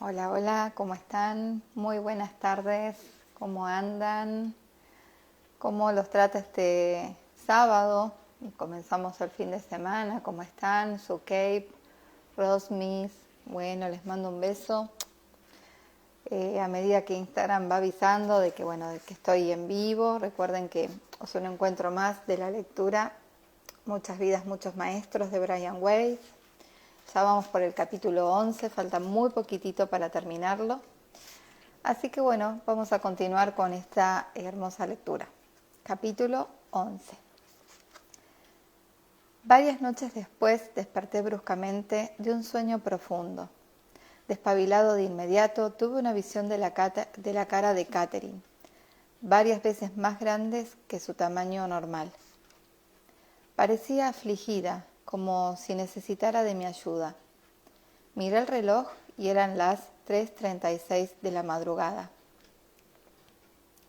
Hola, hola, ¿cómo están? Muy buenas tardes, ¿cómo andan? ¿Cómo los trata este sábado? Y comenzamos el fin de semana, ¿cómo están? Su Cape, Rosmis, bueno, les mando un beso. A medida que Instagram va avisando de que estoy en vivo, recuerden que es un encuentro más de la lectura Muchas vidas, muchos maestros de Brian Weiss. Ya vamos por el capítulo 11, falta muy poquitito para terminarlo. Así que bueno, vamos a continuar con esta hermosa lectura. Capítulo 11. Varias noches después desperté bruscamente de un sueño profundo. Despabilado de inmediato, tuve una visión de la cara de Catherine, varias veces más grandes que su tamaño normal. Parecía afligida, como si necesitara de mi ayuda. Miré el reloj y eran las 3:36 de la madrugada.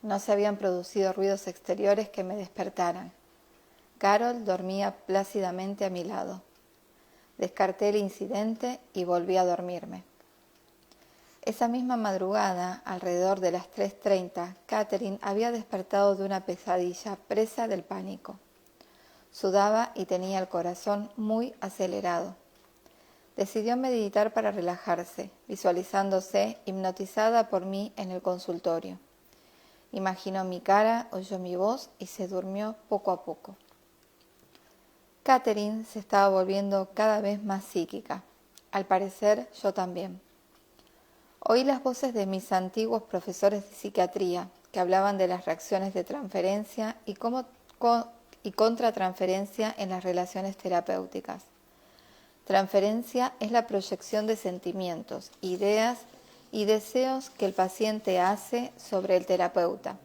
No se habían producido ruidos exteriores que me despertaran. Carol dormía plácidamente a mi lado. Descarté el incidente y volví a dormirme. Esa misma madrugada, alrededor de las 3:30, Catherine había despertado de una pesadilla presa del pánico. Sudaba y tenía el corazón muy acelerado. Decidió meditar para relajarse, visualizándose hipnotizada por mí en el consultorio. Imaginó mi cara, oyó mi voz y se durmió poco a poco. Catherine se estaba volviendo cada vez más psíquica. Al parecer, yo también. Oí las voces de mis antiguos profesores de psiquiatría, que hablaban de las reacciones de transferencia y contratransferencia en las relaciones terapéuticas. Transferencia es la proyección de sentimientos, ideas y deseos que el paciente hace sobre el terapeuta,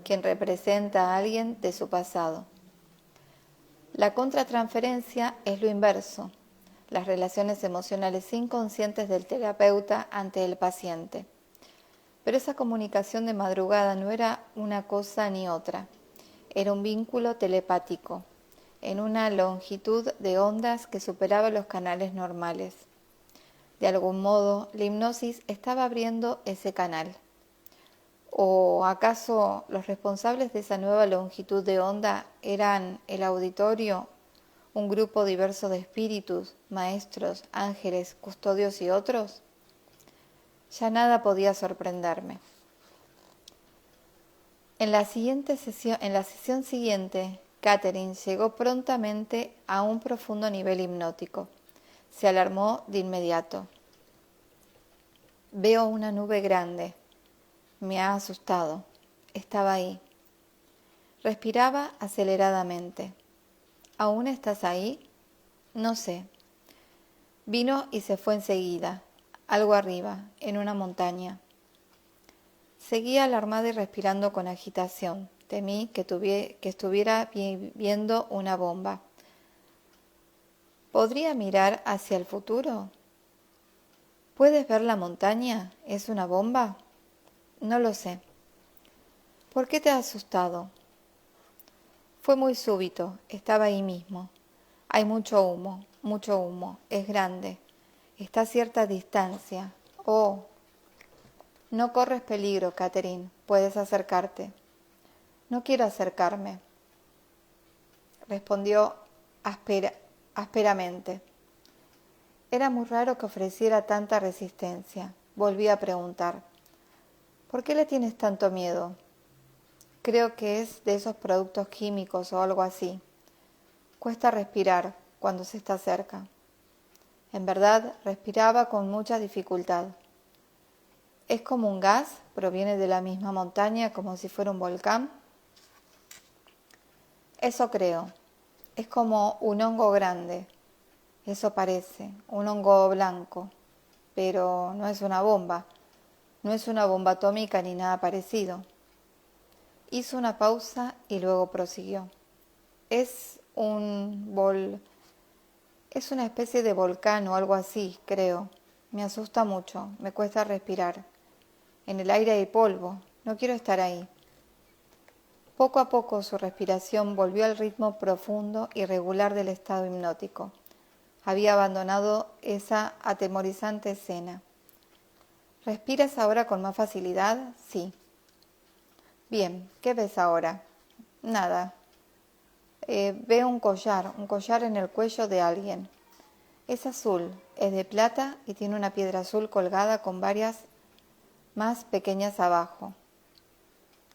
quien representa a alguien de su pasado. La contratransferencia es lo inverso, las relaciones emocionales inconscientes del terapeuta ante el paciente. Pero esa comunicación de madrugada no era una cosa ni otra, era un vínculo telepático, en una longitud de ondas que superaba los canales normales. De algún modo, la hipnosis estaba abriendo ese canal. ¿O acaso los responsables de esa nueva longitud de onda eran el auditorio, un grupo diverso de espíritus, maestros, ángeles, custodios y otros? Ya nada podía sorprenderme. En la sesión siguiente, Catherine llegó prontamente a un profundo nivel hipnótico. Se alarmó de inmediato. Veo una nube grande. Me ha asustado. Estaba ahí. Respiraba aceleradamente. ¿Aún estás ahí? No sé. Vino y se fue enseguida, algo arriba, en una montaña. Seguía alarmada y respirando con agitación. Temí que estuviera viendo una bomba. ¿Podría mirar hacia el futuro? ¿Puedes ver la montaña? ¿Es una bomba? No lo sé. ¿Por qué te has asustado? Fue muy súbito, estaba ahí mismo. Hay mucho humo, es grande. Está a cierta distancia. Oh, no corres peligro, Catherine, puedes acercarte. No quiero acercarme, respondió ásperamente. Era muy raro que ofreciera tanta resistencia. Volví a preguntar, ¿por qué le tienes tanto miedo? Creo que es de esos productos químicos o algo así. Cuesta respirar cuando se está cerca. En verdad, respiraba con mucha dificultad. ¿Es como un gas? ¿Proviene de la misma montaña como si fuera un volcán? Eso creo. Es como un hongo grande. Eso parece, un hongo blanco. Pero no es una bomba. No es una bomba atómica ni nada parecido. Hizo una pausa y luego prosiguió. Es una especie de volcán o algo así, creo. Me asusta mucho, me cuesta respirar. En el aire hay polvo, no quiero estar ahí. Poco a poco su respiración volvió al ritmo profundo y regular del estado hipnótico. Había abandonado esa atemorizante escena. ¿Respiras ahora con más facilidad? Sí. Bien, ¿qué ves ahora? Nada. Veo un collar en el cuello de alguien. Es azul, es de plata y tiene una piedra azul colgada con varias más pequeñas abajo.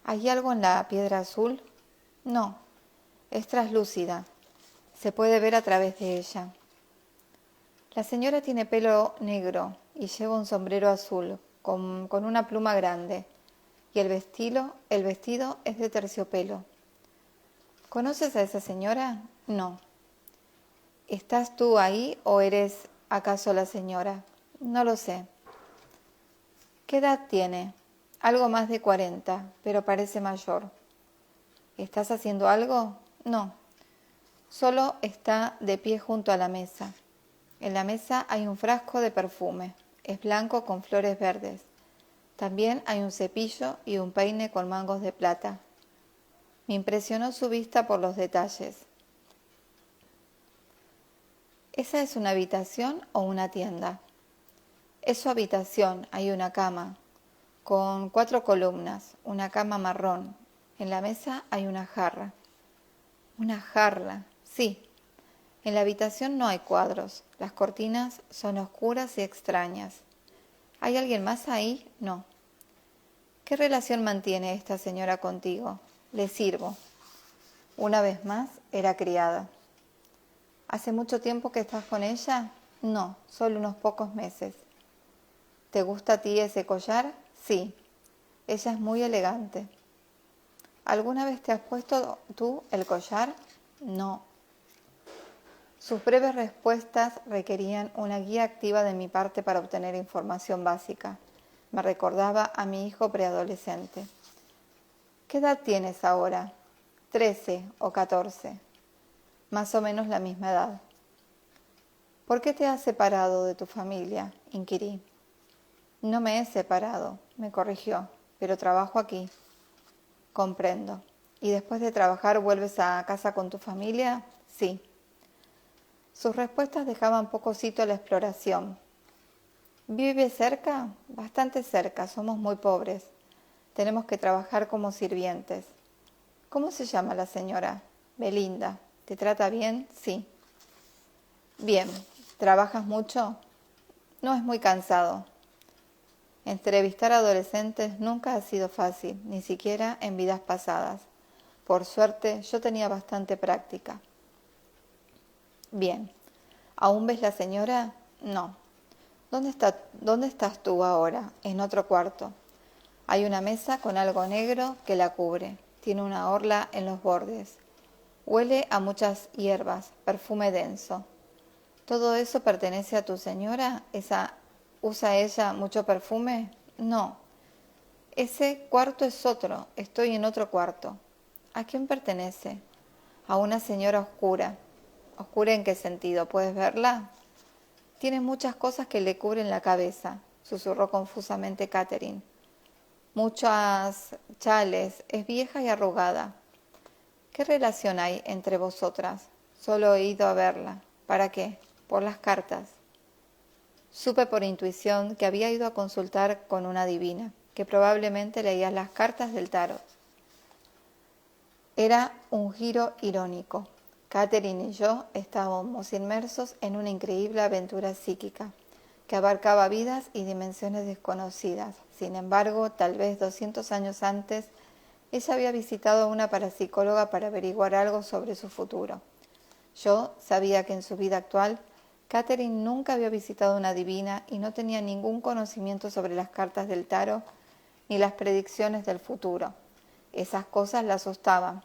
¿Hay algo en la piedra azul? No, es traslúcida. Se puede ver a través de ella. La señora tiene pelo negro y lleva un sombrero azul con una pluma grande y el vestido es de terciopelo. ¿Conoces a esa señora? No. ¿Estás tú ahí o eres acaso la señora? No lo sé. ¿Qué edad tiene? Algo más de 40, pero parece mayor. ¿Estás haciendo algo? No. Solo está de pie junto a la mesa. En la mesa hay un frasco de perfume. Es blanco con flores verdes. También hay un cepillo y un peine con mangos de plata. Me impresionó su vista por los detalles. ¿Esa es una habitación o una tienda? Es su habitación. Hay una cama con 4 columnas, una cama marrón. En la mesa hay una jarra. Una jarra, sí. En la habitación no hay cuadros. Las cortinas son oscuras y extrañas. ¿Hay alguien más ahí? No. ¿Qué relación mantiene esta señora contigo? Le sirvo. Una vez más, era criada. ¿Hace mucho tiempo que estás con ella? No, solo unos pocos meses. ¿Te gusta a ti ese collar? Sí. Ella es muy elegante. ¿Alguna vez te has puesto tú el collar? No. Sus breves respuestas requerían una guía activa de mi parte para obtener información básica. Me recordaba a mi hijo preadolescente. ¿Qué edad tienes ahora? 13 o 14. Más o menos la misma edad. ¿Por qué te has separado de tu familia? Inquirí. No me he separado, me corrigió, pero trabajo aquí. Comprendo. ¿Y después de trabajar vuelves a casa con tu familia? Sí. Sus respuestas dejaban poco sitio a la exploración. ¿Vive cerca? Bastante cerca, somos muy pobres. Tenemos que trabajar como sirvientes. ¿Cómo se llama la señora? Belinda. ¿Te trata bien? Sí. Bien. ¿Trabajas mucho? No, es muy cansado. Entrevistar a adolescentes nunca ha sido fácil, ni siquiera en vidas pasadas. Por suerte, yo tenía bastante práctica. Bien. ¿Aún ves la señora? No. ¿Dónde estás tú ahora? En otro cuarto. Hay una mesa con algo negro que la cubre. Tiene una orla en los bordes. Huele a muchas hierbas, perfume denso. ¿Todo eso pertenece a tu señora? ¿Usa ella mucho perfume? No. Ese cuarto es otro. Estoy en otro cuarto. ¿A quién pertenece? A una señora oscura. ¿Oscura en qué sentido? ¿Puedes verla? Tiene muchas cosas que le cubren la cabeza, susurró confusamente Catherine. Muchas chales, es vieja y arrugada. ¿Qué relación hay entre vosotras? Solo he ido a verla. ¿Para qué? Por las cartas. Supe por intuición que había ido a consultar con una adivina, que probablemente leía las cartas del tarot. Era un giro irónico. Catherine y yo estábamos inmersos en una increíble aventura psíquica que abarcaba vidas y dimensiones desconocidas. Sin embargo, tal vez 200 años antes, ella había visitado a una parapsicóloga para averiguar algo sobre su futuro. Yo sabía que en su vida actual, Catherine nunca había visitado una adivina y no tenía ningún conocimiento sobre las cartas del tarot ni las predicciones del futuro. Esas cosas la asustaban.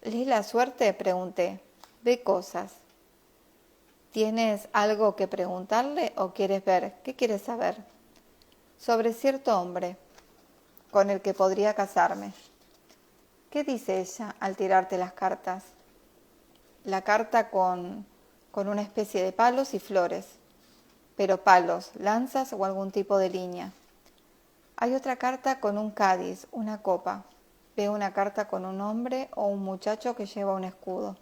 ¿Lees la suerte? Pregunté. Ve cosas. ¿Tienes algo que preguntarle o quieres ver? ¿Qué quieres saber? Sobre cierto hombre con el que podría casarme. ¿Qué dice ella al tirarte las cartas? La carta con una especie de palos y flores. Pero palos, lanzas o algún tipo de línea. Hay otra carta con un cádiz, una copa. Veo una carta con un hombre o un muchacho que lleva un escudo.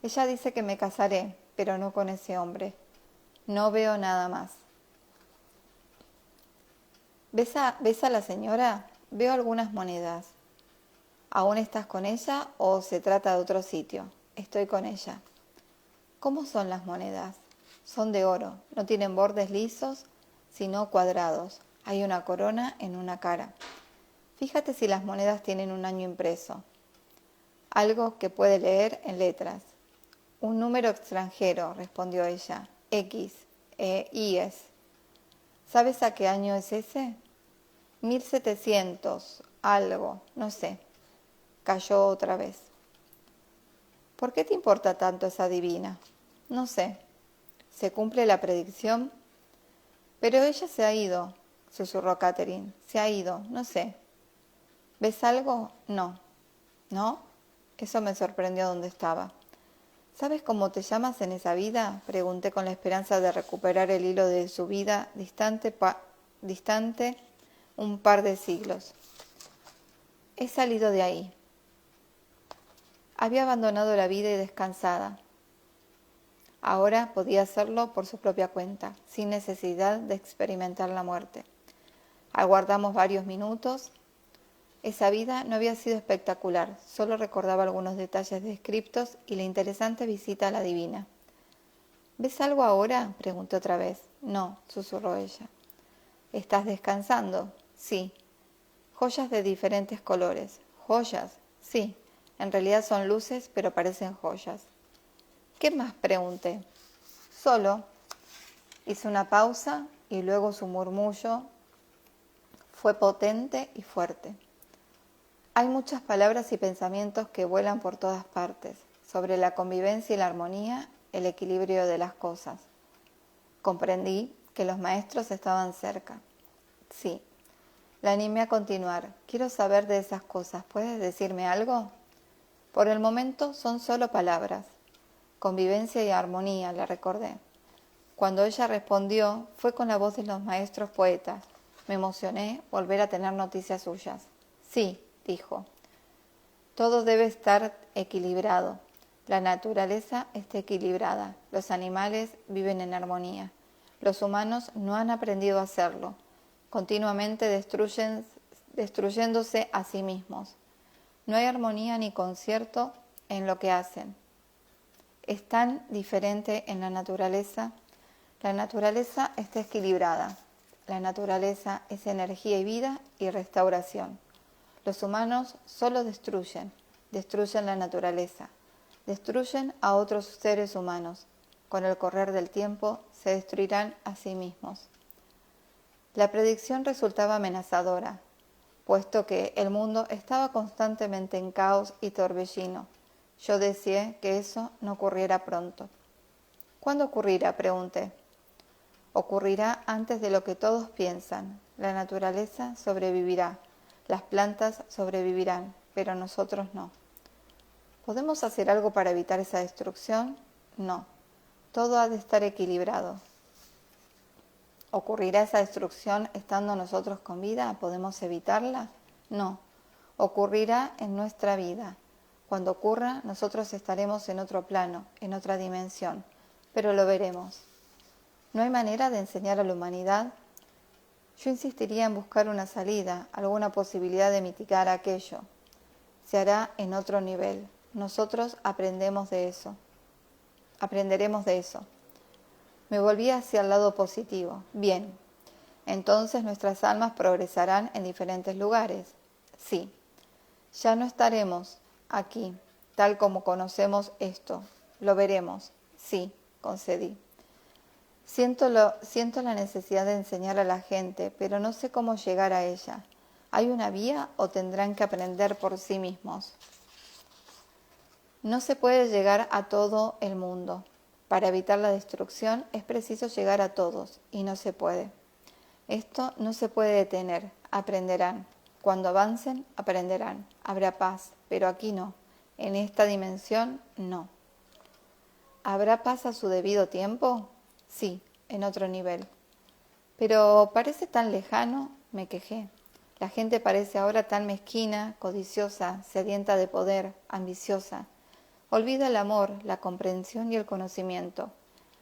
Ella dice que me casaré, pero no con ese hombre. No veo nada más. ¿Ves a la señora? Veo algunas monedas. ¿Aún estás con ella o se trata de otro sitio? Estoy con ella. ¿Cómo son las monedas? Son de oro, no tienen bordes lisos, sino cuadrados. Hay una corona en una cara. Fíjate si las monedas tienen un año impreso. Algo que puede leer en letras. Un número extranjero, respondió ella. X, IES. ¿Sabes a qué año es ese? 1700, algo, no sé. Cayó otra vez. ¿Por qué te importa tanto esa divina? No sé. ¿Se cumple la predicción? Pero ella se ha ido, susurró Catherine. Se ha ido, no sé. ¿Ves algo? No. ¿No? Eso me sorprendió donde estaba. ¿Sabes cómo te llamas en esa vida? Pregunté con la esperanza de recuperar el hilo de su vida distante un par de siglos. He salido de ahí. Había abandonado la vida y descansada. Ahora podía hacerlo por su propia cuenta, sin necesidad de experimentar la muerte. Aguardamos varios minutos. Esa vida no había sido espectacular, solo recordaba algunos detalles descriptos y la interesante visita a la divina. ¿Ves algo ahora? Pregunté otra vez. No, susurró ella. ¿Estás descansando? Sí. Joyas de diferentes colores. ¿Joyas? Sí. En realidad son luces, pero parecen joyas. ¿Qué más? Pregunté. Solo. Hizo una pausa y luego su murmullo fue potente y fuerte. Hay muchas palabras y pensamientos que vuelan por todas partes, sobre la convivencia y la armonía, el equilibrio de las cosas. Comprendí que los maestros estaban cerca. Sí. La animé a continuar. Quiero saber de esas cosas. ¿Puedes decirme algo? Por el momento son solo palabras. Convivencia y armonía, le recordé. Cuando ella respondió, fue con la voz de los maestros poetas. Me emocioné volver a tener noticias suyas. Sí, dijo. Todo debe estar equilibrado. La naturaleza está equilibrada. Los animales viven en armonía. Los humanos no han aprendido a hacerlo. Continuamente destruyéndose a sí mismos. No hay armonía ni concierto en lo que hacen. Es tan diferente en la naturaleza. La naturaleza está equilibrada. La naturaleza es energía y vida y restauración. Los humanos solo destruyen la naturaleza, destruyen a otros seres humanos. Con el correr del tiempo se destruirán a sí mismos. La predicción resultaba amenazadora, puesto que el mundo estaba constantemente en caos y torbellino. Yo deseé que eso no ocurriera pronto. ¿Cuándo ocurrirá?, pregunté. Ocurrirá antes de lo que todos piensan. La naturaleza sobrevivirá, las plantas sobrevivirán, pero nosotros no. ¿Podemos hacer algo para evitar esa destrucción? No. Todo ha de estar equilibrado. ¿Ocurrirá esa destrucción estando nosotros con vida? ¿Podemos evitarla? No. Ocurrirá en nuestra vida. Cuando ocurra, nosotros estaremos en otro plano, en otra dimensión, pero lo veremos. ¿No hay manera de enseñar a la humanidad? Yo insistiría en buscar una salida, alguna posibilidad de mitigar aquello. Se hará en otro nivel. Nosotros aprenderemos de eso. Me volví hacia el lado positivo. Bien. Entonces nuestras almas progresarán en diferentes lugares. Sí. Ya no estaremos aquí, tal como conocemos esto. Lo veremos. Sí, concedí. Siento la necesidad de enseñar a la gente, pero no sé cómo llegar a ella. ¿Hay una vía o tendrán que aprender por sí mismos? No se puede llegar a todo el mundo. Para evitar la destrucción es preciso llegar a todos, y no se puede. Esto no se puede detener. Aprenderán. Cuando avancen, aprenderán. Habrá paz, pero aquí no. En esta dimensión, no. ¿Habrá paz a su debido tiempo? Sí, en otro nivel. Pero parece tan lejano, me quejé. La gente parece ahora tan mezquina, codiciosa, sedienta de poder, ambiciosa. Olvida el amor, la comprensión y el conocimiento.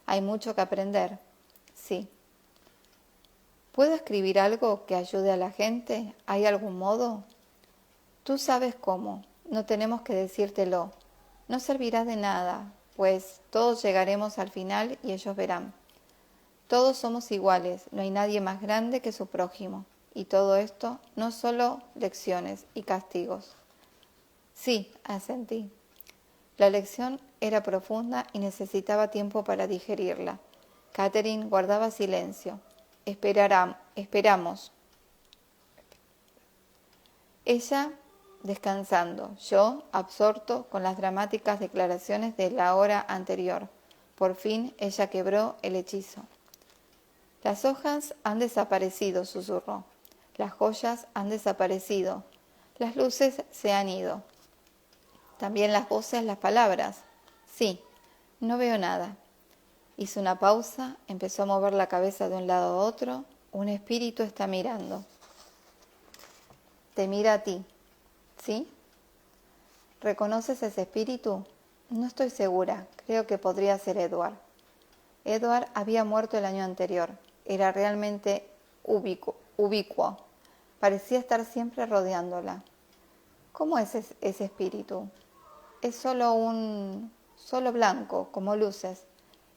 Hay mucho que aprender. Sí. ¿Puedo escribir algo que ayude a la gente? ¿Hay algún modo? Tú sabes cómo, no tenemos que decírtelo. No servirá de nada, pues todos llegaremos al final y ellos verán. Todos somos iguales, no hay nadie más grande que su prójimo. Y todo esto no solo lecciones y castigos. Sí, asentí. La lección era profunda y necesitaba tiempo para digerirla. Catherine guardaba silencio. Esperamos. Ella descansando, yo absorto con las dramáticas declaraciones de la hora anterior. Por fin ella quebró el hechizo. Las hojas han desaparecido, susurró. Las joyas han desaparecido. Las luces se han ido. También las voces, las palabras. Sí, no veo nada. Hizo una pausa, empezó a mover la cabeza de un lado a otro. Un espíritu está mirando. Te mira a ti, ¿sí? ¿Reconoces ese espíritu? No estoy segura, creo que podría ser Edward. Edward había muerto el año anterior. Era realmente ubicuo. Parecía estar siempre rodeándola. ¿Cómo es ese espíritu? Es solo blanco, como luces.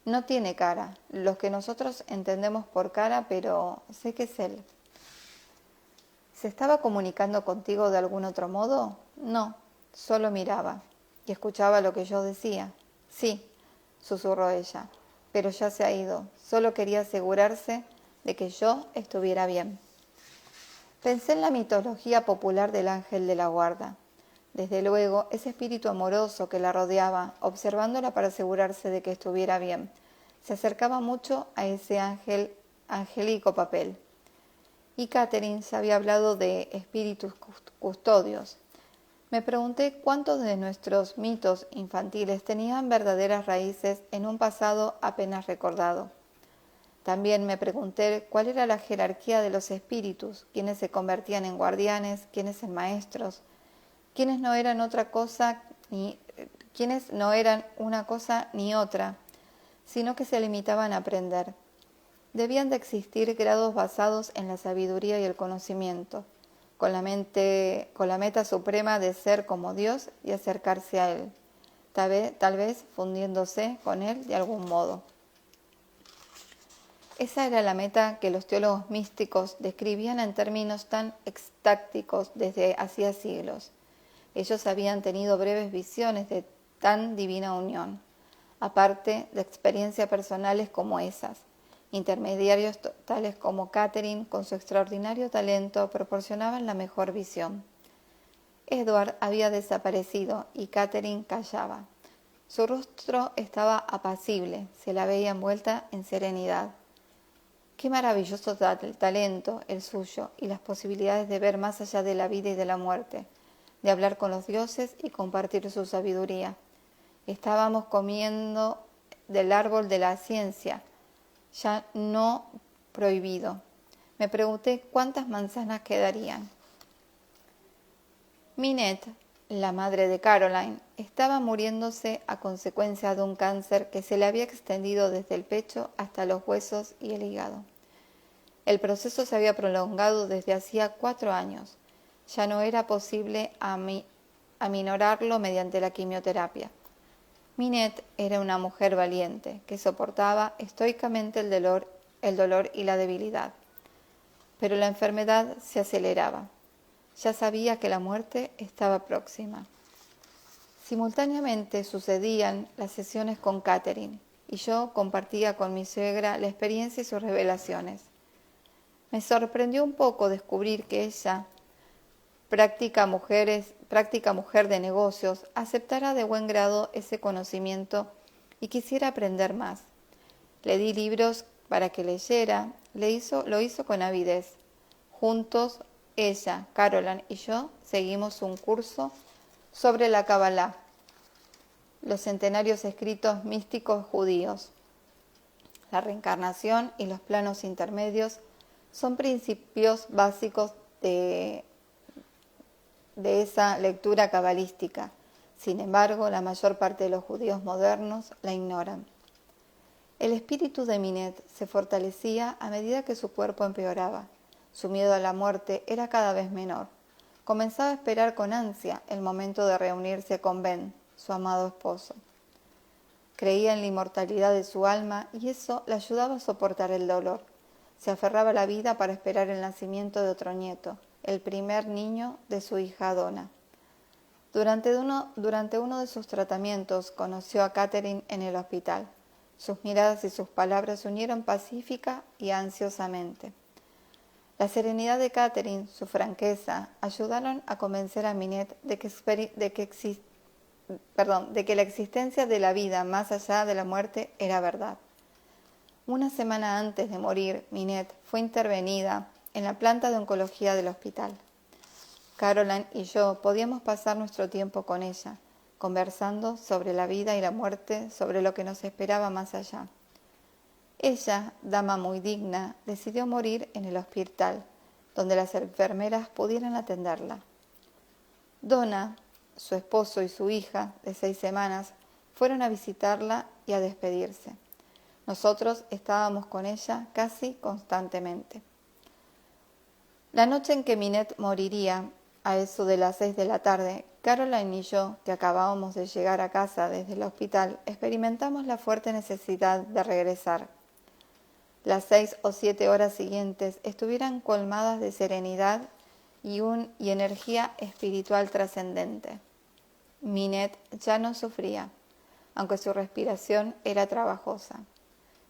No tiene cara, los que nosotros entendemos por cara, pero sé que es él. ¿Se estaba comunicando contigo de algún otro modo? No, solo miraba y escuchaba lo que yo decía. Sí, susurró ella, pero ya se ha ido. Solo quería asegurarse de que yo estuviera bien. Pensé en la mitología popular del ángel de la guarda. Desde luego, ese espíritu amoroso que la rodeaba, observándola para asegurarse de que estuviera bien, se acercaba mucho a ese angélico papel. Y Catherine ya había hablado de espíritus custodios. Me pregunté cuántos de nuestros mitos infantiles tenían verdaderas raíces en un pasado apenas recordado. También me pregunté cuál era la jerarquía de los espíritus, quiénes se convertían en guardianes, quiénes en maestros, quiénes no eran una cosa ni otra, sino que se limitaban a aprender. Debían de existir grados basados en la sabiduría y el conocimiento, con la meta suprema de ser como Dios y acercarse a Él, tal vez fundiéndose con Él de algún modo. Esa era la meta que los teólogos místicos describían en términos tan extácticos desde hacía siglos. Ellos habían tenido breves visiones de tan divina unión, aparte de experiencias personales como esas. Intermediarios tales como Catherine, con su extraordinario talento, proporcionaban la mejor visión. Edward había desaparecido y Catherine callaba. Su rostro estaba apacible, se la veía envuelta en serenidad. Qué maravilloso talento el suyo y las posibilidades de ver más allá de la vida y de la muerte, de hablar con los dioses y compartir su sabiduría. Estábamos comiendo del árbol de la ciencia, ya no prohibido. Me pregunté cuántas manzanas quedarían. Minette, la madre de Caroline, estaba muriéndose a consecuencia de un cáncer que se le había extendido desde el pecho hasta los huesos y el hígado. El proceso se había prolongado desde hacía 4 años. Ya no era posible aminorarlo mediante la quimioterapia. Minette era una mujer valiente, que soportaba estoicamente el dolor y la debilidad. Pero la enfermedad se aceleraba. Ya sabía que la muerte estaba próxima. Simultáneamente sucedían las sesiones con Catherine, y yo compartía con mi suegra la experiencia y sus revelaciones. Me sorprendió un poco descubrir que ella, práctica mujer de negocios, aceptara de buen grado ese conocimiento y quisiera aprender más. Le di libros para que leyera, lo hizo con avidez. Juntos, ella, Caroline y yo seguimos un curso sobre la Kabbalah, los centenarios escritos místicos judíos. La reencarnación y los planos intermedios son principios básicos de esa lectura cabalística. Sin embargo, la mayor parte de los judíos modernos la ignoran. El espíritu de Minette se fortalecía a medida que su cuerpo empeoraba. Su miedo a la muerte era cada vez menor. Comenzaba a esperar con ansia el momento de reunirse con Ben, su amado esposo. Creía en la inmortalidad de su alma y eso le ayudaba a soportar el dolor. Se aferraba a la vida para esperar el nacimiento de otro nieto, el primer niño de su hija Donna. Durante uno de sus tratamientos conoció a Catherine en el hospital. Sus miradas y sus palabras se unieron pacífica y ansiosamente. La serenidad de Catherine, su franqueza, ayudaron a convencer a Minette de que la existencia de la vida más allá de la muerte era verdad. Una semana antes de morir, Minette fue intervenida en la planta de oncología del hospital. Caroline y yo podíamos pasar nuestro tiempo con ella, conversando sobre la vida y la muerte, sobre lo que nos esperaba más allá. Ella, dama muy digna, decidió morir en el hospital, donde las enfermeras pudieran atenderla. Donna, su esposo y su hija, de 6 semanas, fueron a visitarla y a despedirse. Nosotros estábamos con ella casi constantemente. La noche en que Minette moriría, a eso de las 6 de la tarde, Caroline y yo, que acabábamos de llegar a casa desde el hospital, experimentamos la fuerte necesidad de regresar. Las 6 o 7 horas siguientes estuvieran colmadas de serenidad y energía espiritual trascendente. Minette ya no sufría, aunque su respiración era trabajosa.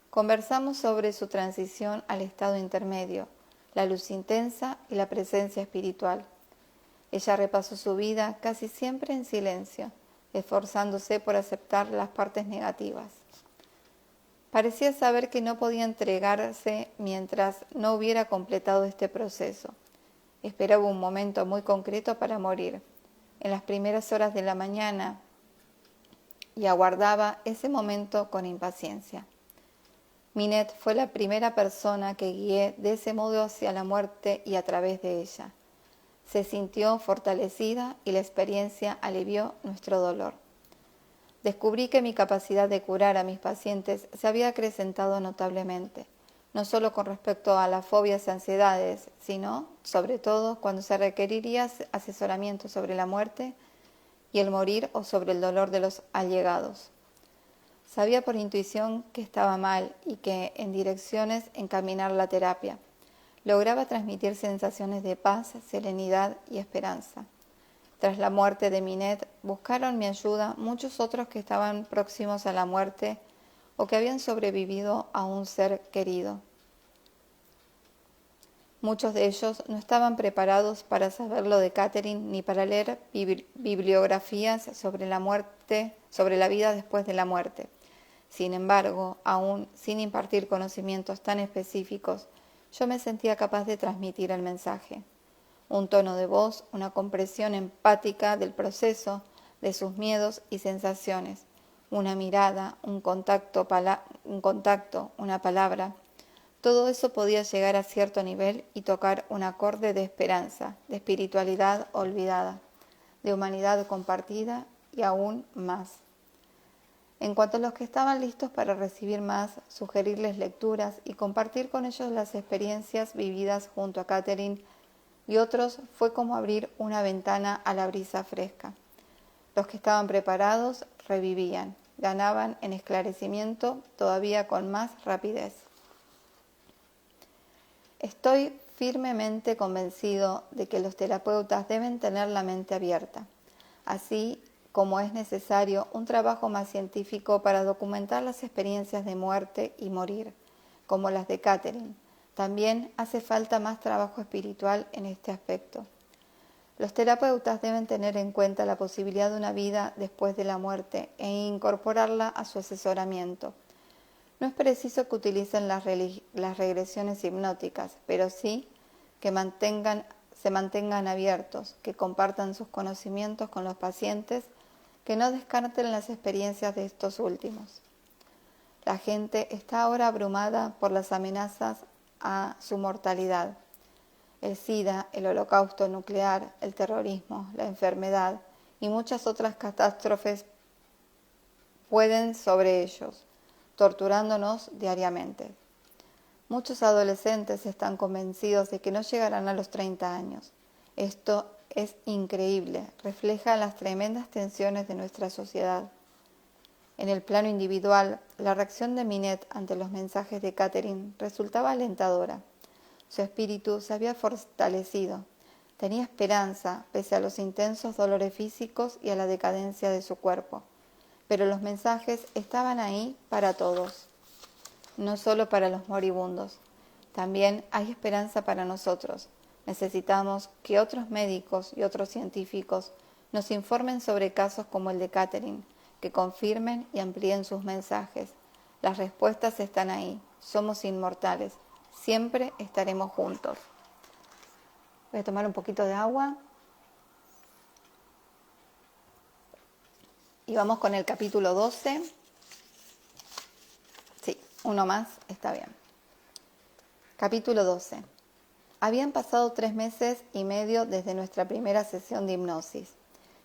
Conversamos sobre su transición al estado intermedio, la luz intensa y la presencia espiritual. Ella repasó su vida casi siempre en silencio, esforzándose por aceptar las partes negativas. Parecía saber que no podía entregarse mientras no hubiera completado este proceso. Esperaba un momento muy concreto para morir, en las primeras horas de la mañana, y aguardaba ese momento con impaciencia. Minette fue la primera persona que guié de ese modo hacia la muerte y a través de ella. Se sintió fortalecida y la experiencia alivió nuestro dolor. Descubrí que mi capacidad de curar a mis pacientes se había acrecentado notablemente, no solo con respecto a las fobias y ansiedades, sino, sobre todo, cuando se requeriría asesoramiento sobre la muerte y el morir o sobre el dolor de los allegados. Sabía por intuición que estaba mal y que en direcciones encaminar la terapia. Lograba transmitir sensaciones de paz, serenidad y esperanza. Tras la muerte de Minette, buscaron mi ayuda muchos otros que estaban próximos a la muerte o que habían sobrevivido a un ser querido. Muchos de ellos no estaban preparados para saber lo de Catherine ni para leer bibliografías sobre la muerte, sobre la vida después de la muerte. Sin embargo, aún sin impartir conocimientos tan específicos, yo me sentía capaz de transmitir el mensaje. Un tono de voz, una comprensión empática del proceso, de sus miedos y sensaciones, una mirada, un contacto, una palabra. Todo eso podía llegar a cierto nivel y tocar un acorde de esperanza, de espiritualidad olvidada, de humanidad compartida y aún más. En cuanto a los que estaban listos para recibir más, sugerirles lecturas y compartir con ellos las experiencias vividas junto a Catherine y otros fue como abrir una ventana a la brisa fresca. Los que estaban preparados revivían, ganaban en esclarecimiento todavía con más rapidez. Estoy firmemente convencido de que los terapeutas deben tener la mente abierta, así como es necesario un trabajo más científico para documentar las experiencias de muerte y morir, como las de Catherine. También hace falta más trabajo espiritual en este aspecto. Los terapeutas deben tener en cuenta la posibilidad de una vida después de la muerte e incorporarla a su asesoramiento. No es preciso que utilicen las regresiones hipnóticas, pero sí que se mantengan abiertos, que compartan sus conocimientos con los pacientes, que no descarten las experiencias de estos últimos. La gente está ahora abrumada por las amenazas a su mortalidad. El SIDA, el holocausto nuclear, el terrorismo, la enfermedad y muchas otras catástrofes pueden sobre ellos. torturándonos diariamente. Muchos adolescentes están convencidos de que no llegarán a los 30 años. Esto es increíble, refleja las tremendas tensiones de nuestra sociedad. En el plano individual, la reacción de Minette ante los mensajes de Catherine resultaba alentadora. Su espíritu se había fortalecido. Tenía esperanza, pese a los intensos dolores físicos y a la decadencia de su cuerpo. Pero los mensajes estaban ahí para todos, no solo para los moribundos. También hay esperanza para nosotros. Necesitamos que otros médicos y otros científicos nos informen sobre casos como el de Catherine, que confirmen y amplíen sus mensajes. Las respuestas están ahí. Somos inmortales. Siempre estaremos juntos. Voy a tomar un poquito de agua. Y vamos con el capítulo 12. Sí, uno más, está bien. Capítulo 12. Habían pasado 3 meses y medio desde nuestra primera sesión de hipnosis.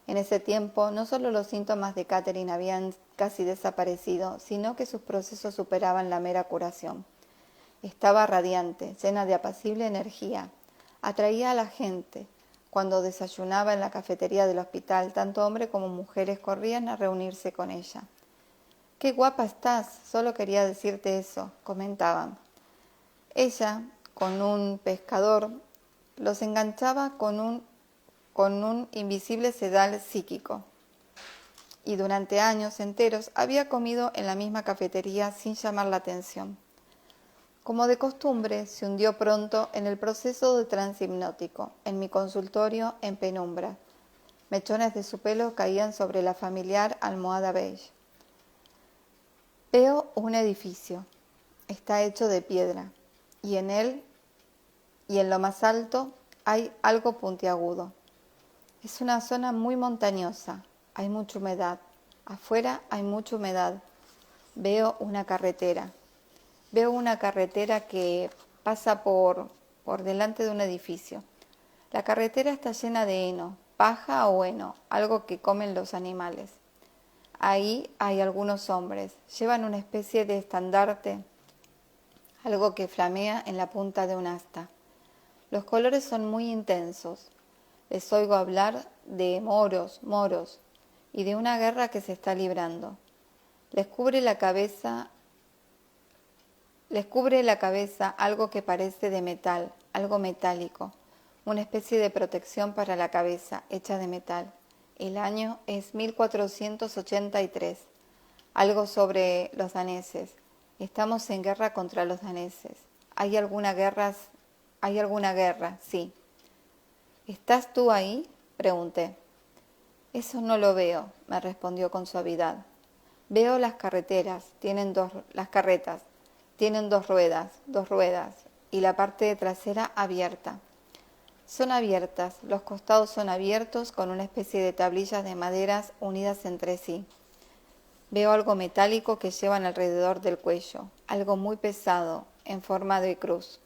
En ese tiempo, no solo los síntomas de Catherine habían casi desaparecido, sino que sus procesos superaban la mera curación. Estaba radiante, llena de apacible energía. Atraía a la gente. Cuando desayunaba en la cafetería del hospital, tanto hombres como mujeres corrían a reunirse con ella. «¡Qué guapa estás! Solo quería decirte eso», comentaban. Ella, con un pescador, los enganchaba con un invisible sedal psíquico. Y durante años enteros había comido en la misma cafetería sin llamar la atención. Como de costumbre, se hundió pronto en el proceso de trance hipnótico, en mi consultorio en penumbra. Mechones de su pelo caían sobre la familiar almohada beige. Veo un edificio. Está hecho de piedra, y en él, y en lo más alto, hay algo puntiagudo. Es una zona muy montañosa. Hay mucha humedad. Afuera hay mucha humedad. Veo una carretera. Veo una carretera que pasa por delante de un edificio. La carretera está llena de heno, paja o heno, algo que comen los animales. Ahí hay algunos hombres. Llevan una especie de estandarte, algo que flamea en la punta de un asta. Los colores son muy intensos. Les oigo hablar de moros, y de una guerra que se está librando. Les cubre la cabeza algo que parece de metal, algo metálico, una especie de protección para la cabeza hecha de metal. El año es 1483. Algo sobre los daneses. Estamos en guerra contra los daneses. ¿Hay alguna guerra? Sí. ¿Estás tú ahí?, pregunté. Eso no lo veo, me respondió con suavidad. Veo las carretas, tienen dos ruedas, y la parte trasera abierta. Son abiertas, los costados son abiertos con una especie de tablillas de maderas unidas entre sí. Veo algo metálico que llevan alrededor del cuello, algo muy pesado, en forma de cruz.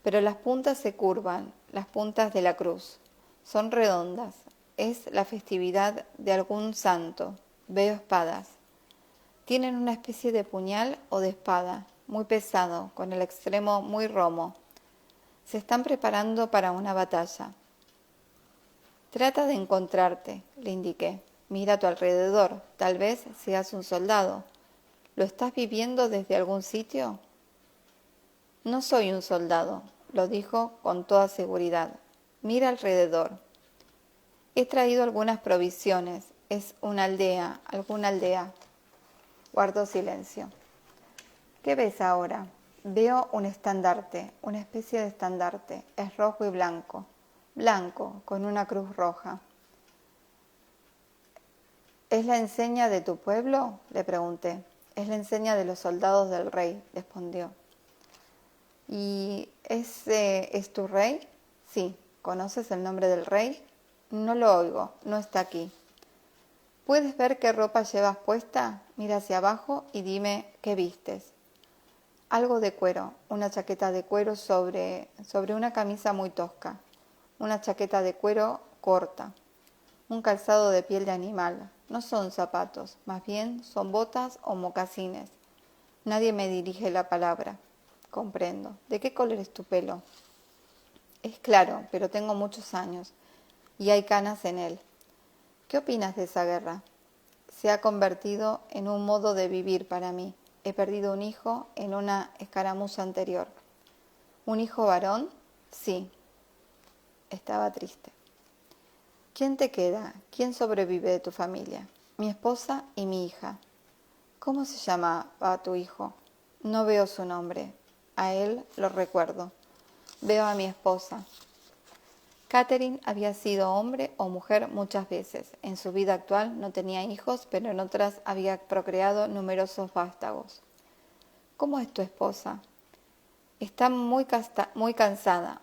Pero las puntas se curvan, las puntas de la cruz. Son redondas. Es la festividad de algún santo. Veo espadas. Tienen una especie de puñal o de espada, muy pesado, con el extremo muy romo. Se están preparando para una batalla. Trata de encontrarte, le indiqué. Mira a tu alrededor, tal vez seas un soldado. ¿Lo estás viviendo desde algún sitio? No soy un soldado, lo dijo con toda seguridad. Mira alrededor. He traído algunas provisiones. Es una aldea, alguna aldea. Guardó silencio. ¿Qué ves ahora? Veo un estandarte, una especie de estandarte. Es rojo y blanco. Blanco, con una cruz roja. ¿Es la enseña de tu pueblo?, le pregunté. Es la enseña de los soldados del rey, respondió. ¿Y ese es tu rey? Sí. ¿Conoces el nombre del rey? No lo oigo, no está aquí. ¿Puedes ver qué ropa llevas puesta? Mira hacia abajo y dime qué vistes. Algo de cuero, una chaqueta de cuero sobre una camisa muy tosca, una chaqueta de cuero corta, un calzado de piel de animal. No son zapatos, más bien son botas o mocasines. Nadie me dirige la palabra. Comprendo. ¿De qué color es tu pelo? Es claro, pero tengo muchos años y hay canas en él. ¿Qué opinas de esa guerra? Se ha convertido en un modo de vivir para mí. He perdido un hijo en una escaramuza anterior. ¿Un hijo varón? Sí. Estaba triste. ¿Quién te queda? ¿Quién sobrevive de tu familia? Mi esposa y mi hija. ¿Cómo se llamaba tu hijo? No veo su nombre. A él lo recuerdo. Veo a mi esposa. Catherine había sido hombre o mujer muchas veces. En su vida actual no tenía hijos, pero en otras había procreado numerosos vástagos. ¿Cómo es tu esposa? Está muy cansada,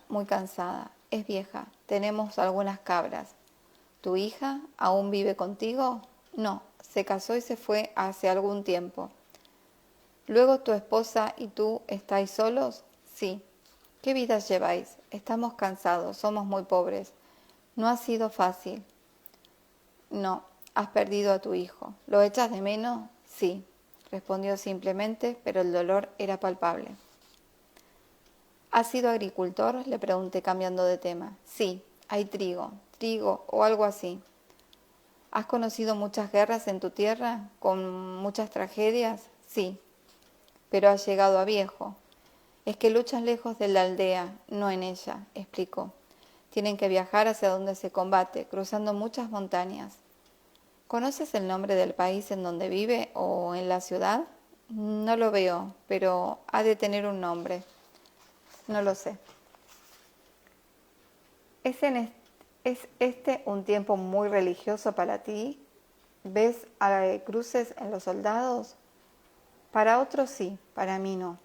muy cansada. Es vieja. Tenemos algunas cabras. ¿Tu hija aún vive contigo? No, se casó y se fue hace algún tiempo. ¿Luego tu esposa y tú estáis solos? Sí. ¿Qué vidas lleváis? Estamos cansados, somos muy pobres. No ha sido fácil. No, has perdido a tu hijo. ¿Lo echas de menos? Sí, respondió simplemente, pero el dolor era palpable. ¿Has sido agricultor? Le pregunté cambiando de tema. Sí, hay trigo o algo así. ¿Has conocido muchas guerras en tu tierra, con muchas tragedias? Sí, pero has llegado a viejo. Es que luchan lejos de la aldea, no en ella, explicó. Tienen que viajar hacia donde se combate, cruzando muchas montañas. ¿Conoces el nombre del país en donde vive o en la ciudad? No lo veo, pero ha de tener un nombre. No lo sé. ¿Es este un tiempo muy religioso para ti? ¿Ves cruces en los soldados? Para otros sí, para mí no.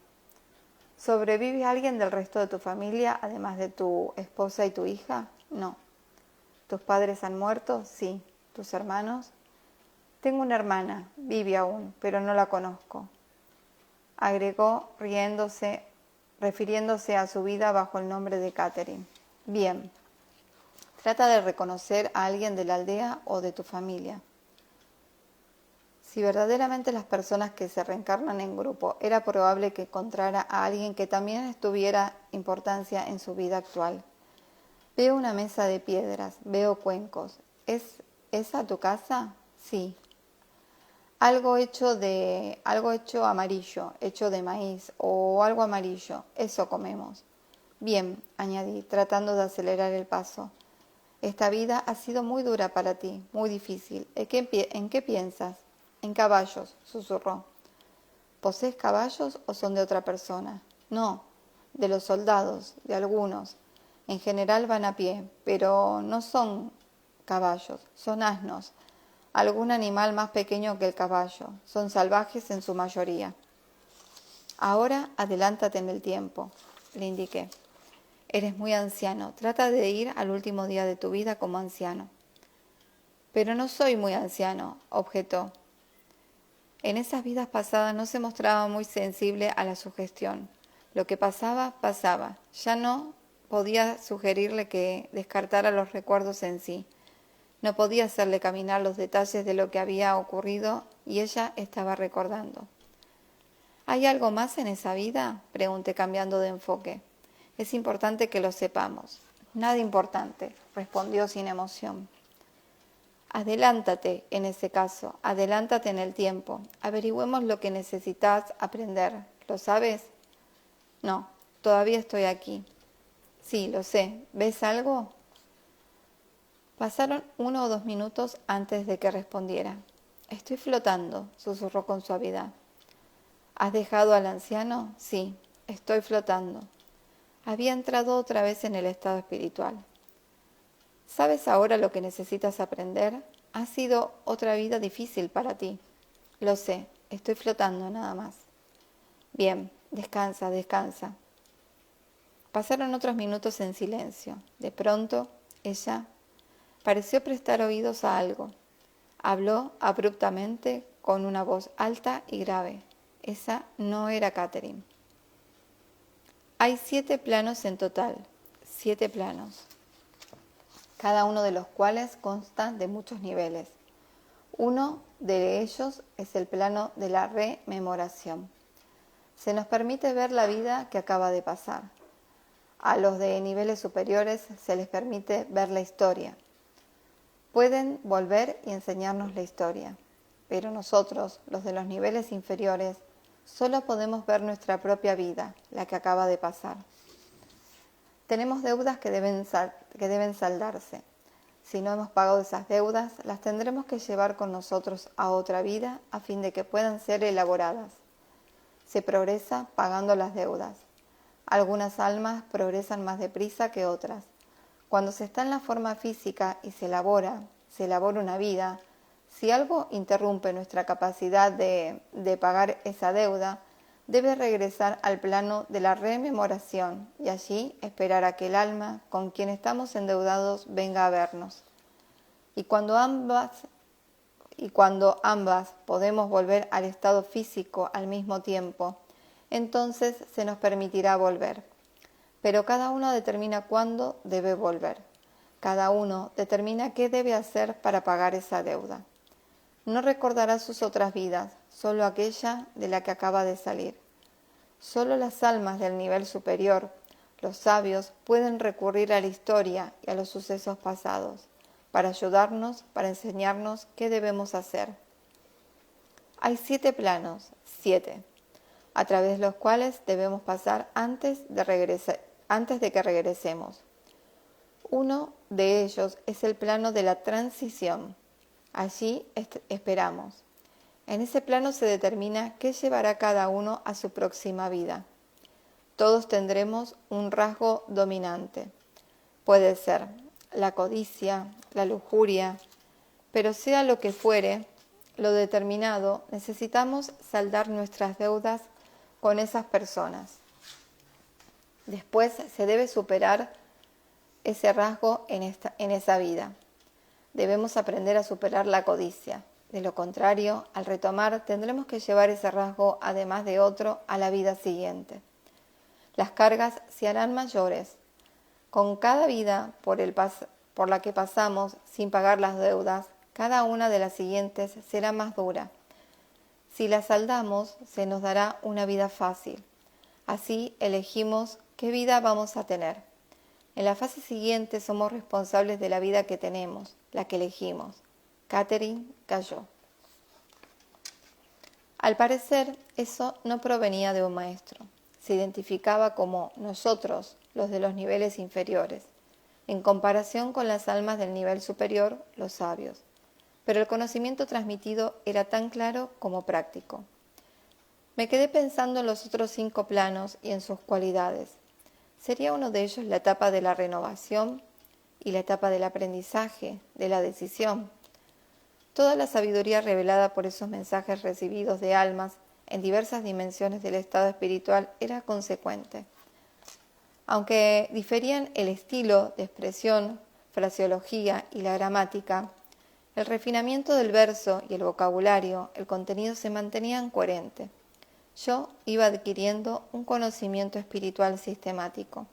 ¿Sobrevive alguien del resto de tu familia, además de tu esposa y tu hija? No. ¿Tus padres han muerto? Sí. ¿Tus hermanos? Tengo una hermana, vive aún, pero no la conozco. Agregó, riéndose, refiriéndose a su vida bajo el nombre de Catherine. Bien. Trata de reconocer a alguien de la aldea o de tu familia. Si verdaderamente las personas que se reencarnan en grupo, era probable que encontrara a alguien que también tuviera importancia en su vida actual. Veo una mesa de piedras, veo cuencos. ¿Es esa tu casa? Sí. Algo hecho amarillo, hecho de maíz o algo amarillo, eso comemos. Bien, añadí, tratando de acelerar el paso. Esta vida ha sido muy dura para ti, muy difícil. ¿En qué piensas? En caballos, susurró. ¿Posees caballos o son de otra persona? No, de los soldados, de algunos. En general van a pie, pero no son caballos, son asnos. Algún animal más pequeño que el caballo. Son salvajes en su mayoría. Ahora adelántate en el tiempo, le indiqué. Eres muy anciano. Trata de ir al último día de tu vida como anciano. Pero no soy muy anciano, objetó. En esas vidas pasadas no se mostraba muy sensible a la sugestión. Lo que pasaba, pasaba. Ya no podía sugerirle que descartara los recuerdos en sí. No podía hacerle caminar los detalles de lo que había ocurrido y ella estaba recordando. ¿Hay algo más en esa vida? Pregunté cambiando de enfoque. Es importante que lo sepamos. Nada importante, respondió sin emoción. Adelántate en ese caso, adelántate en el tiempo. Averigüemos lo que necesitas aprender. ¿Lo sabes? No, todavía estoy aquí. Sí, lo sé. ¿Ves algo? Pasaron 1 o 2 minutos antes de que respondiera. Estoy flotando, susurró con suavidad. ¿Has dejado al anciano? Sí, estoy flotando. Había entrado otra vez en el estado espiritual. ¿Sabes ahora lo que necesitas aprender? Ha sido otra vida difícil para ti. Lo sé, estoy flotando nada más. Bien, descansa, descansa. Pasaron otros minutos en silencio. De pronto, ella pareció prestar oídos a algo. Habló abruptamente con una voz alta y grave. Esa no era Catherine. Hay 7 planos en total, 7 planos, cada uno de los cuales consta de muchos niveles. Uno de ellos es el plano de la rememoración. se nos permite ver la vida que acaba de pasar. A los de niveles superiores se les permite ver la historia. Pueden volver y enseñarnos la historia, pero nosotros, los de los niveles inferiores, solo podemos ver nuestra propia vida, la que acaba de pasar. Tenemos deudas que deben saldarse. Si no hemos pagado esas deudas, las tendremos que llevar con nosotros a otra vida a fin de que puedan ser elaboradas. Se progresa pagando las deudas. Algunas almas progresan más deprisa que otras. Cuando se está en la forma física y se elabora una vida, si algo interrumpe nuestra capacidad de pagar esa deuda, debe regresar al plano de la rememoración y allí esperar a que el alma con quien estamos endeudados venga a vernos. Y cuando ambas podemos volver al estado físico al mismo tiempo, entonces se nos permitirá volver. Pero cada uno determina cuándo debe volver. Cada uno determina qué debe hacer para pagar esa deuda. No recordará sus otras vidas, solo aquella de la que acaba de salir. Solo las almas del nivel superior, los sabios, pueden recurrir a la historia y a los sucesos pasados, para ayudarnos, para enseñarnos qué debemos hacer. Hay 7 planos, 7, a través de los cuales debemos pasar antes de que regresemos. Uno de ellos es el plano de la transición. Allí esperamos. En ese plano se determina qué llevará cada uno a su próxima vida. Todos tendremos un rasgo dominante. Puede ser la codicia, la lujuria, pero sea lo que fuere, lo determinado, necesitamos saldar nuestras deudas con esas personas. Después se debe superar ese rasgo en esa vida. Debemos aprender a superar la codicia. De lo contrario, al retomar, tendremos que llevar ese rasgo, además de otro, a la vida siguiente. Las cargas se harán mayores. Con cada vida por la que pasamos sin pagar las deudas, cada una de las siguientes será más dura. Si las saldamos, se nos dará una vida fácil. Así elegimos qué vida vamos a tener. En la fase siguiente somos responsables de la vida que tenemos, la que elegimos. Catherine cayó. Al parecer, eso no provenía de un maestro. Se identificaba como nosotros, los de los niveles inferiores, en comparación con las almas del nivel superior, los sabios. Pero el conocimiento transmitido era tan claro como práctico. Me quedé pensando en los otros 5 planos y en sus cualidades. ¿Sería uno de ellos la etapa de la renovación y la etapa del aprendizaje, de la decisión? Toda la sabiduría revelada por esos mensajes recibidos de almas en diversas dimensiones del estado espiritual era consecuente. Aunque diferían el estilo de expresión, fraseología y la gramática, el refinamiento del verso y el vocabulario, el contenido se mantenían coherentes. Yo iba adquiriendo un conocimiento espiritual sistemático,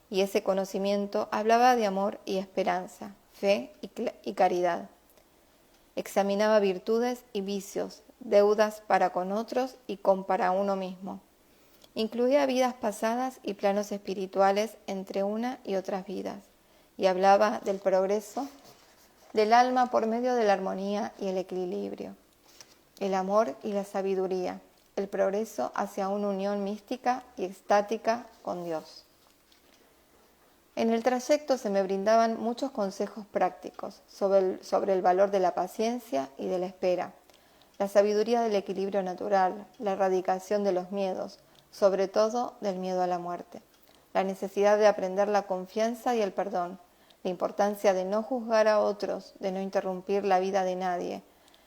y ese conocimiento hablaba de amor y esperanza, fe y caridad. Examinaba virtudes y vicios, deudas para con otros y para uno mismo. Incluía vidas pasadas y planos espirituales entre una y otras vidas, y hablaba del progreso del alma por medio de la armonía y el equilibrio, el amor y la sabiduría, el progreso hacia una unión mística y extática con Dios. En el trayecto se me brindaban muchos consejos prácticos sobre el valor de la paciencia y de la espera, la sabiduría del equilibrio natural, la erradicación de los miedos, sobre todo del miedo a la muerte, la necesidad de aprender la confianza y el perdón, la importancia de no juzgar a otros, de no interrumpir la vida de nadie,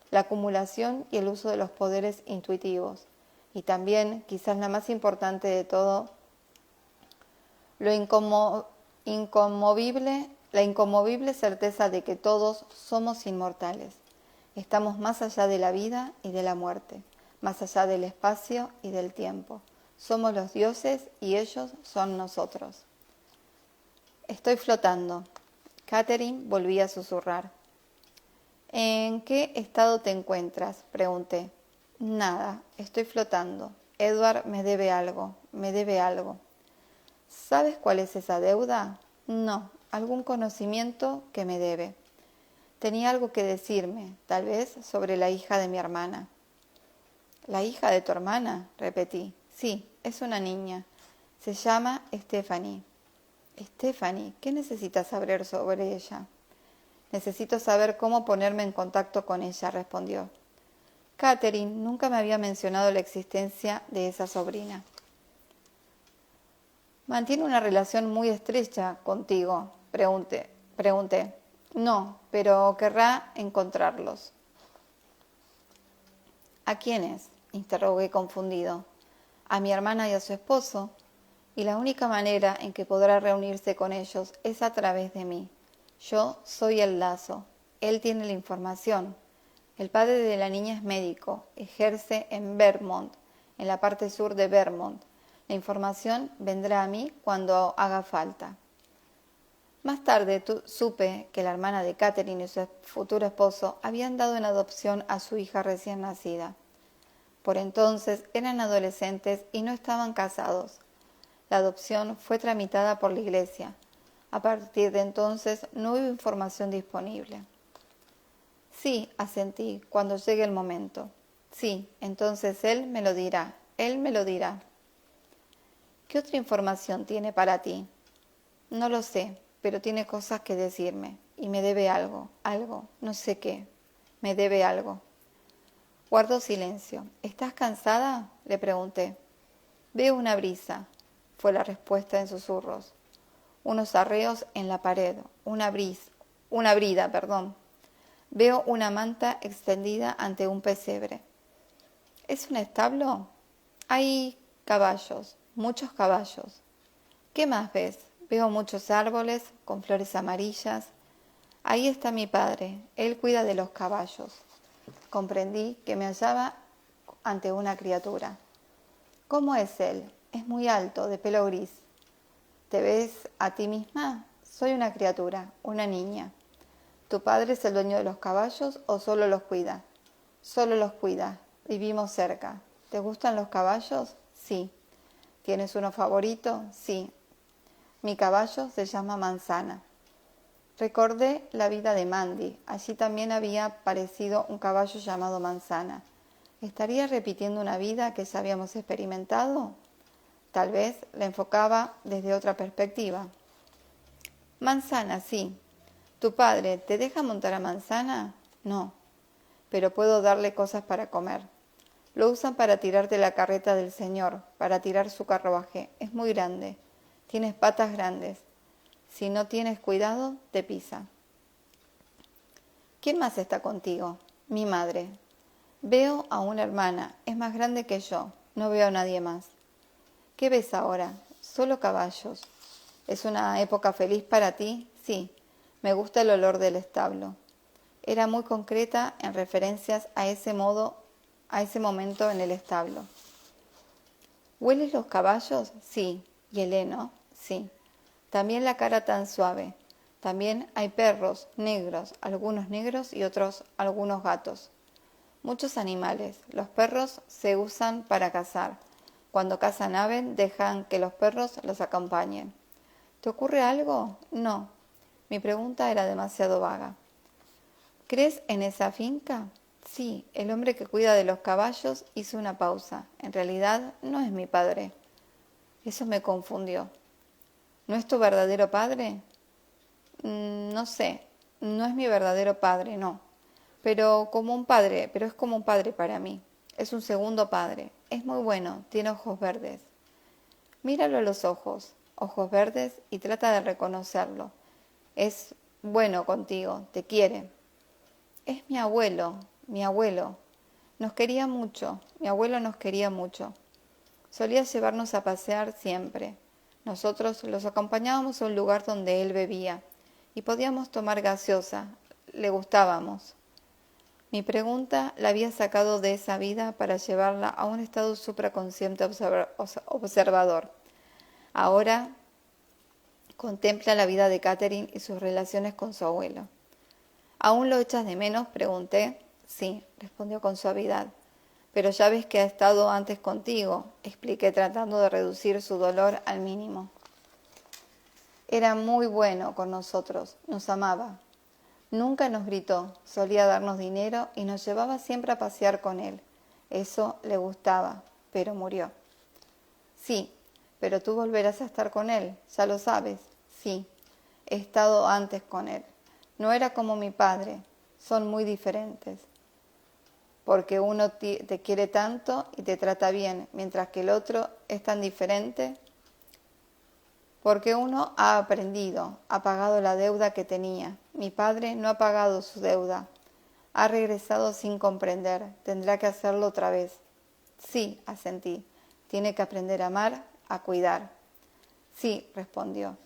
la acumulación y el uso de los poderes intuitivos, y también, quizás la más importante de todo, la inconmovible certeza de que todos somos inmortales. Estamos más allá de la vida y de la muerte, más allá del espacio y del tiempo. Somos los dioses y ellos son nosotros. Estoy flotando. Catherine volvía a susurrar. ¿En qué estado te encuentras?, pregunté. Nada, estoy flotando. Edward me debe algo, me debe algo. ¿Sabes cuál es esa deuda? No, algún conocimiento que me debe. Tenía algo que decirme, tal vez sobre la hija de mi hermana. ¿La hija de tu hermana? Repetí. Sí, es una niña. Se llama Stephanie. Stephanie, ¿qué necesitas saber sobre ella? Necesito saber cómo ponerme en contacto con ella, respondió. Catherine nunca me había mencionado la existencia de esa sobrina. ¿Mantiene una relación muy estrecha contigo? Pregunté. No, pero querrá encontrarlos. ¿A quiénes? Interrogué confundido. A mi hermana y a su esposo, y la única manera en que podrá reunirse con ellos es a través de mí. Yo soy el lazo, él tiene la información. El padre de la niña es médico, ejerce en Vermont, en la parte sur de Vermont. La información vendrá a mí cuando haga falta. Más tarde supe que la hermana de Catherine y su futuro esposo habían dado en adopción a su hija recién nacida. Por entonces eran adolescentes y no estaban casados. La adopción fue tramitada por la iglesia. A partir de entonces no hubo información disponible. Sí, asentí, cuando llegue el momento. Sí, entonces él me lo dirá. ¿Qué otra información tiene para ti? No lo sé, pero tiene cosas que decirme. Y me debe algo, no sé qué. Me debe algo. Guardó silencio. ¿Estás cansada? Le pregunté. Veo una brisa, fue la respuesta en susurros. Unos arreos en la pared, una brida. Veo una manta extendida ante un pesebre. ¿Es un establo? Hay caballos, muchos caballos. ¿Qué más ves? Veo muchos árboles con flores amarillas. Ahí está mi padre, él cuida de los caballos. Comprendí que me hallaba ante una criatura. ¿Cómo es él? Es muy alto, de pelo gris. ¿Te ves a ti misma? Soy una criatura, una niña. ¿Tu padre es el dueño de los caballos o solo los cuida? Solo los cuida. Vivimos cerca. ¿Te gustan los caballos? Sí. ¿Tienes uno favorito? Sí. Mi caballo se llama Manzana. Recordé la vida de Mandy. Allí también había aparecido un caballo llamado Manzana. ¿Estaría repitiendo una vida que ya habíamos experimentado? Tal vez la enfocaba desde otra perspectiva. Manzana, sí. ¿Tu padre te deja montar a Manzana? No, pero puedo darle cosas para comer. Lo usan para tirar de la carreta del señor, para tirar su carruaje. Es muy grande. Tienes patas grandes. Si no tienes cuidado, te pisa. ¿Quién más está contigo? Mi madre. Veo a una hermana. Es más grande que yo. No veo a nadie más. ¿Qué ves ahora? Solo caballos. ¿Es una época feliz para ti? Sí. Me gusta el olor del establo. Era muy concreta en referencias a ese momento en el establo. ¿Hueles los caballos? Sí. ¿Y el heno? Sí. También la cara tan suave. También hay perros negros, algunos negros y algunos gatos. Muchos animales. Los perros se usan para cazar. Cuando cazan aves, dejan que los perros los acompañen. ¿Te ocurre algo? No. Mi pregunta era demasiado vaga. ¿Crees en esa finca? Sí, el hombre que cuida de los caballos hizo una pausa. En realidad no es mi padre. Eso me confundió. ¿No es tu verdadero padre? No sé, no es mi verdadero padre, no. Pero es como un padre para mí. Es un segundo padre. Es muy bueno, tiene ojos verdes. Míralo a los ojos verdes y trata de reconocerlo. Es bueno contigo, te quiere. Es mi abuelo. Nos quería mucho, mi abuelo nos quería mucho. Solía llevarnos a pasear siempre. Nosotros los acompañábamos a un lugar donde él bebía y podíamos tomar gaseosa, le gustábamos. Mi pregunta la había sacado de esa vida para llevarla a un estado supraconsciente observador. Ahora contempla la vida de Catherine y sus relaciones con su abuelo. ¿Aún lo echas de menos?, pregunté. Sí, respondió con suavidad. Pero ya ves que ha estado antes contigo, expliqué tratando de reducir su dolor al mínimo. Era muy bueno con nosotros, nos amaba. Nunca nos gritó, solía darnos dinero y nos llevaba siempre a pasear con él. Eso le gustaba, pero murió. Sí, pero tú volverás a estar con él, ya lo sabes. Sí, he estado antes con él. No era como mi padre, son muy diferentes. Porque uno te quiere tanto y te trata bien, mientras que el otro es tan diferente. Porque uno ha aprendido, ha pagado la deuda que tenía. Mi padre no ha pagado su deuda. Ha regresado sin comprender. Tendrá que hacerlo otra vez. Sí, asentí. Tiene que aprender a amar, a cuidar. Sí, respondió.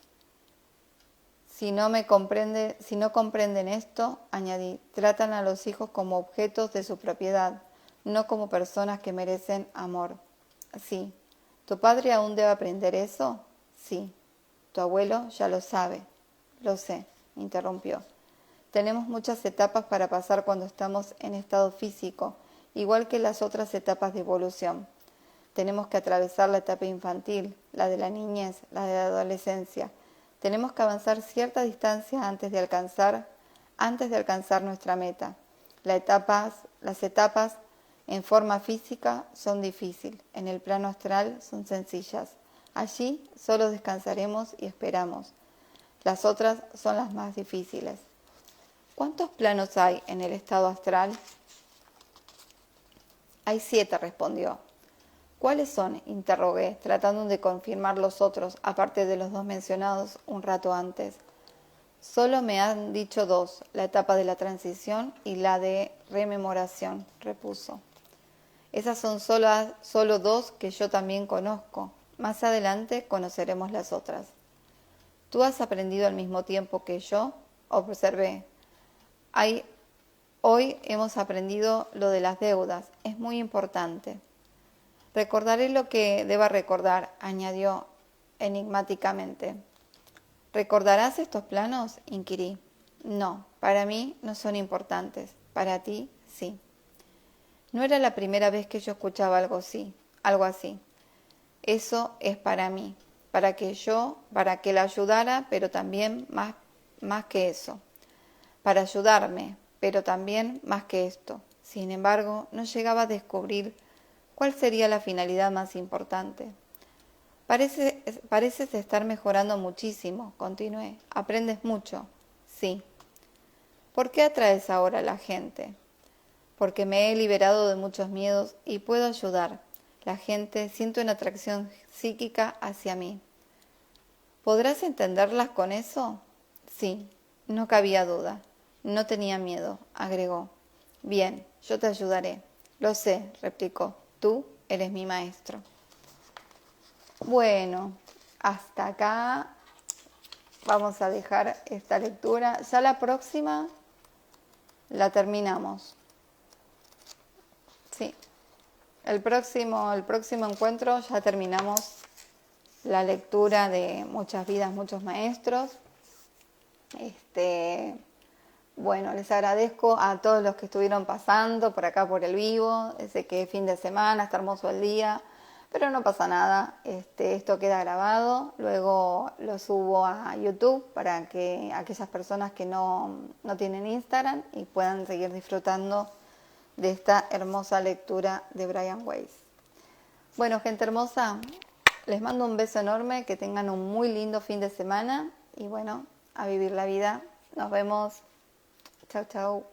Si no comprenden esto, añadí, tratan a los hijos como objetos de su propiedad, no como personas que merecen amor. Sí. ¿Tu padre aún debe aprender eso? Sí. Tu abuelo ya lo sabe. Lo sé, interrumpió. Tenemos muchas etapas para pasar cuando estamos en estado físico, igual que las otras etapas de evolución. Tenemos que atravesar la etapa infantil, la de la niñez, la de la adolescencia. Tenemos que avanzar cierta distancia antes de alcanzar nuestra meta. Las etapas en forma física son difíciles, en el plano astral son sencillas. Allí solo descansaremos y esperamos. Las otras son las más difíciles. ¿Cuántos planos hay en el estado astral? Hay 7, respondió. ¿Cuáles son? Interrogué, tratando de confirmar los otros, aparte de los 2 mencionados un rato antes. Solo me han dicho 2, la etapa de la transición y la de rememoración, repuso. Esas son solo 2 que yo también conozco. Más adelante conoceremos las otras. ¿Tú has aprendido al mismo tiempo que yo? Observé. Hoy hemos aprendido lo de las deudas. Es muy importante. Recordaré lo que deba recordar, añadió enigmáticamente. ¿Recordarás estos planos? Inquirí. No, para mí no son importantes. Para ti, sí. No era la primera vez que yo escuchaba algo así. Eso es para mí, para que la ayudara, pero también más que eso. Para ayudarme, pero también más que esto. Sin embargo, no llegaba a descubrir cuál sería la finalidad más importante. Pareces estar mejorando muchísimo, continué. ¿Aprendes mucho? Sí. ¿Por qué atraes ahora a la gente? Porque me he liberado de muchos miedos y puedo ayudar. La gente siente una atracción psíquica hacia mí. ¿Podrás entenderlas con eso? Sí, no cabía duda. No tenía miedo, agregó. Bien, yo te ayudaré. Lo sé, replicó. Tú eres mi maestro. Bueno, hasta acá vamos a dejar esta lectura. Ya la próxima la terminamos. Sí. El próximo encuentro ya terminamos la lectura de Muchas vidas, muchos maestros. Bueno, les agradezco a todos los que estuvieron pasando por acá por el vivo. Sé que es fin de semana, está hermoso el día, pero no pasa nada. Esto queda grabado, luego lo subo a YouTube para que aquellas personas que no tienen Instagram y puedan seguir disfrutando de esta hermosa lectura de Brian Weiss. Bueno, gente hermosa, les mando un beso enorme, que tengan un muy lindo fin de semana y bueno, a vivir la vida. Nos vemos. Chau, chau.